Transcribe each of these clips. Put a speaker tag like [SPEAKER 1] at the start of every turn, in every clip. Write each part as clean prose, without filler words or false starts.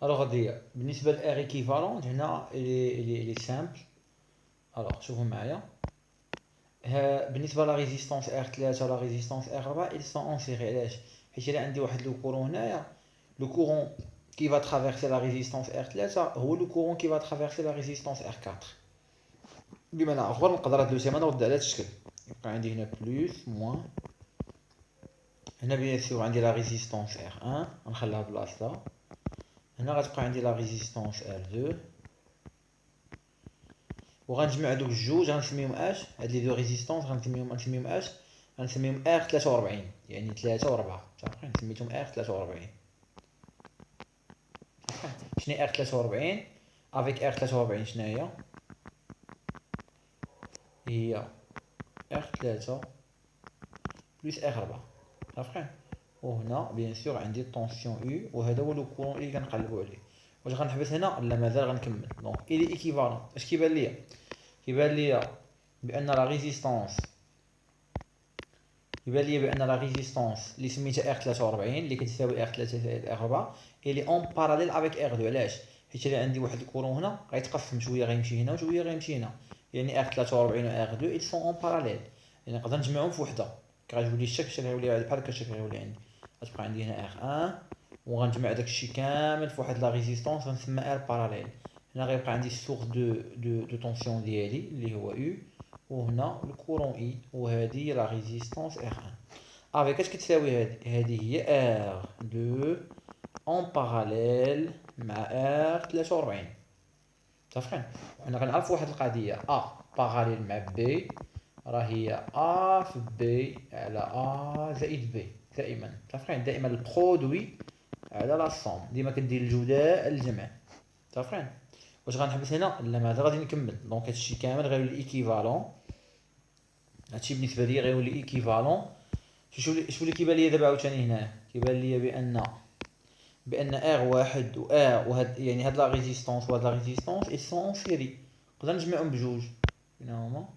[SPEAKER 1] الوغ هادي بالنسبه لار ايكيفالون هنا لي سامبل. الوغ شوفوا معايا، بالنسبه لا ريزيستونس ار 3 ولا ريزيستونس ار 4 ils sont en série. علاش؟ حيت الا عندي واحد لو كورون هنايا، لو كورون كي va traverser la résistance R3 هو لو كورون كي va traverser la résistance R4. بمعنى اخر نقدر هاد لو سيما نرد على هاد الشكل، يبقى عندي هنا بلوس موان، هنا بيان سور عندي لا ريزيستونس R1 نخليها بلاصتها، هنا غتبقى عندي لا ريزيستونس R2 وغنجمع دوك الجوج غنسميهم اش، هاد لي دو ريزيستونس غنسميهم اش، غنسميهم ار 43 يعني 3 و 4 صافي سميتهم ار 43. شنو ار 43 افيك ار 43 شنو هي ار 3 بلس ار 4 صافي. وهنا بيان سور عندي طونسيون يو وهذا هو لو كورون اللي كنقلبوا عليه. واش غنحبس هنا؟ لا مازال غنكمل. دونك الي ايكيفالون اش كيبان ليا؟ كيبان ليا بان لا ريزيستونس بان لا ريزيستونس اللي سميتها ار 43 اللي كتساوي ار 3 زائد ار 4 اللي اون باراليل افيك ار 2. علاش؟ حيت الا عندي واحد الكورون هنا غيتقسم، شويه غيمشي هنا وشويه غيمشي هنا، يعني ار 43 و ار 2 ils sont en parallèle، يعني نقدر نجمعهم في وحده. كغتولي الشكل غيولي بحال هكا، الشكل غيولي عندي غتبقى عندي هنا ار 1 وغنجمع داكشي كامل في واحد لا ريزيستونس غنسمى ار باراليل. هنا غيبقى عندي السورس دو طونسيون ديالي اللي هو يو، وهنا الكورون اي، وهذه لا ريزيستونس ار 1 افيك اش كتساوي هذه هي ار 2 اون باراليل مع ار 43 صافي. وحنا غنعرفوا واحد القضيه، ا باراليل مع بي راه هي ا في بي على ا زائد بي دائما صافي. دائما البرودوي على لا صوم، ديما كدير الجداء الجمع صافي. واش غنحبس هنا؟ لا مازال غادي نكمل. دونك هادشي كامل غيولي ايكيفالون، هادشي بالنسبه لي غيولي ايكيفالون. شوف اللي كيبان ليا دابا عاوتاني هنا، كيبان ليا بان ار واحد و ار وهاد يعني هاد لا ريزيستونس وهاد لا ريزيستونس اي سون سيري، نقدر نجمعهم بجوج بينهما.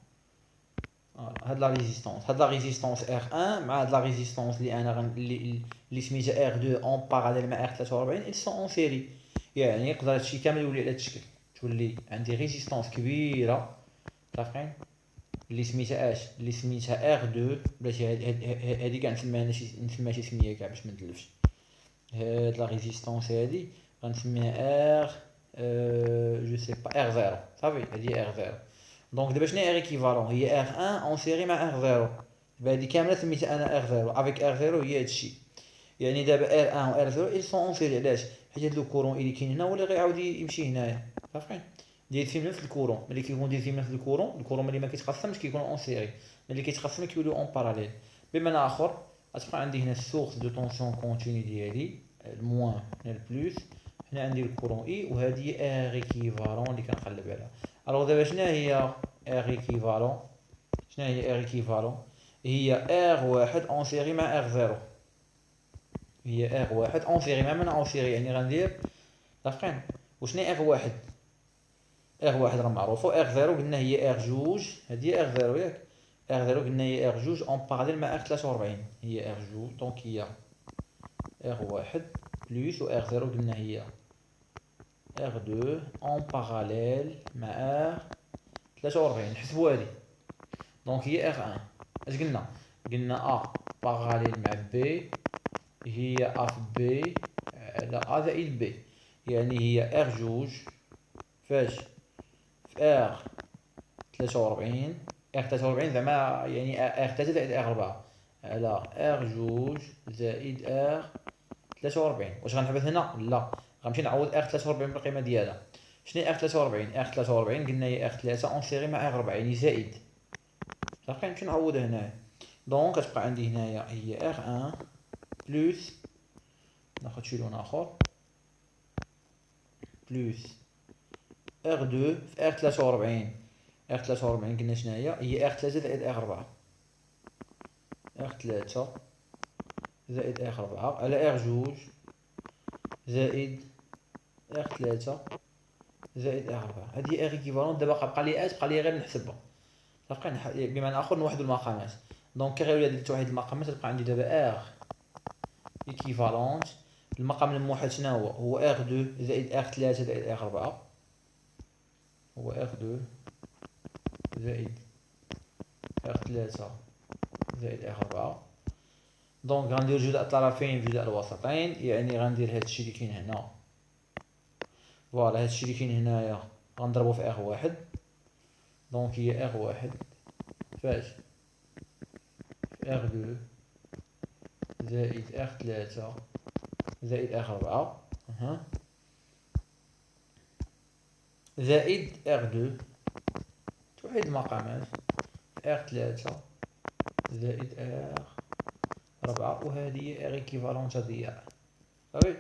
[SPEAKER 1] هاد لا ريزيستونس ار 1 مع هاد لا ريزيستونس اللي انا اللي سميتها ار 2 اون باراليل مع ار 43 اي سون اون سيري. يعني يقدر هادشي كامل يولي على هاد الشكل، تولي عندي ريزيستونس كبيره صافي اللي سميتها اللي سميتها ار 2 بلاتي هادي كاع نسميها شي سميه كاع باش منتلفش. هاد لا ريزيستونس هادي غنسميها ار جو سي با ار 0 صافي. هادي ار 0. دونك دابا شنو هي ار ايكيفالون؟ هي ار 1 اون سيري مع ار 0. دابا هادي كامله سميتها انا ار 0 افيك ار 0 هي هادشي. يعني دابا ار 1 و ار 0 ils sont اون سيري. علاش؟ حيت هاد لو كورون اللي كاين هنا هو اللي غيعاود يمشي هنايا صافي. داير في نفس الكورون، ملي كيكون داير في نفس الكورون ملي ما كيتقسمش كيكون اون سيري، ملي كيتقسم كيوليو اون باراليل. بمعنى اخر غتبقى عندي هنا السورس دو طونسيون كونتيني ديالي الموان هنا البلوس، هنا عندي الكورون اي، وهذه ار ايكيفالون اللي كنقلب عليها. الوغ دابا شنو هي ار ايكيفالون؟ هي ار واحد اون سيري مع ار زيرو. هي ار واحد اون سيري مع اون سيري، يعني غندير لاقين. وشنو ار واحد؟ ار واحد راه معروفه. ار زيرو قلنا هي ار جوج، هذه ار زيرو ياك. ار زيرو قلنا هي ار جوج اون باراليل مع ار 43 هي ار جوج. دونك هي ار واحد بلس و ار زيرو قلنا هي ار دو اون باراليل مع ار 43. نحسبوا هادي. دونك هي ار 1 اش قلنا ا باراليل مع بي هي ا في بي على ا زائد بي، يعني هي ار جوج فاش في ار 43. ار 43 زعما يعني ار 3 زائد ار 4 على ار جوج زائد ار 43. واش غنحبس هنا؟ لا، غنمشي نعوض ار 43 بالقيمه ديالها. شنو ار 43؟ ار 43 قلنا هي ار 3 اون سيري مع ار 4 يعني زائد صافي. نمشي نعوض هنايا. دونك كتبقى عندي هنايا هي ار 1 بلس، ناخذ شي لون اخر، بلس ار 2 في ار 43. ار 43 قلنا شنو هي ار 3 زائد ار 4. ار 3 زائد ار 4 على ار جوج زائد ار 3 زائد ار 4. هذه ار ايكيفالون. دابا بقى لي بقى لي غير نحسبها صافي. بمعنى اخر نوحدوا المقامات. دونك كي غيولي درت واحد المقامات تبقى عندي دابا ار ايكيفالونت المقام الموحد شنو هو ار دو زائد ار 3 زائد ار 4. هو ار دو زائد ار 3 زائد ار 4. دونك غندير جداء الطرفين بجداء الوسطين، يعني غندير هادشي اللي كاين هنا، فوالا هادشي اللي كاين هنايا غنضربو في ار واحد. دونك هي ار واحد فاش في ار دو زائد ار 3 زائد ار 4 زائد ار 2 توحيد المقامات في ار 3 زائد ار 4، وهذه هي ار ايكيفالونت هادية صافي.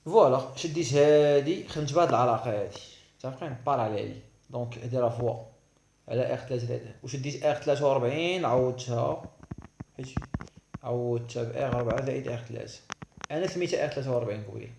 [SPEAKER 1] فوالا شديت هادي خدمت بهاد العلاقة هادي متفقين باراليل. دونك ديرها فوا على ار 3 وشديت ار 43 عوضتها حيت عوضتها بار 4 زائد ار 3. انا سميتها ار 43 قبيله.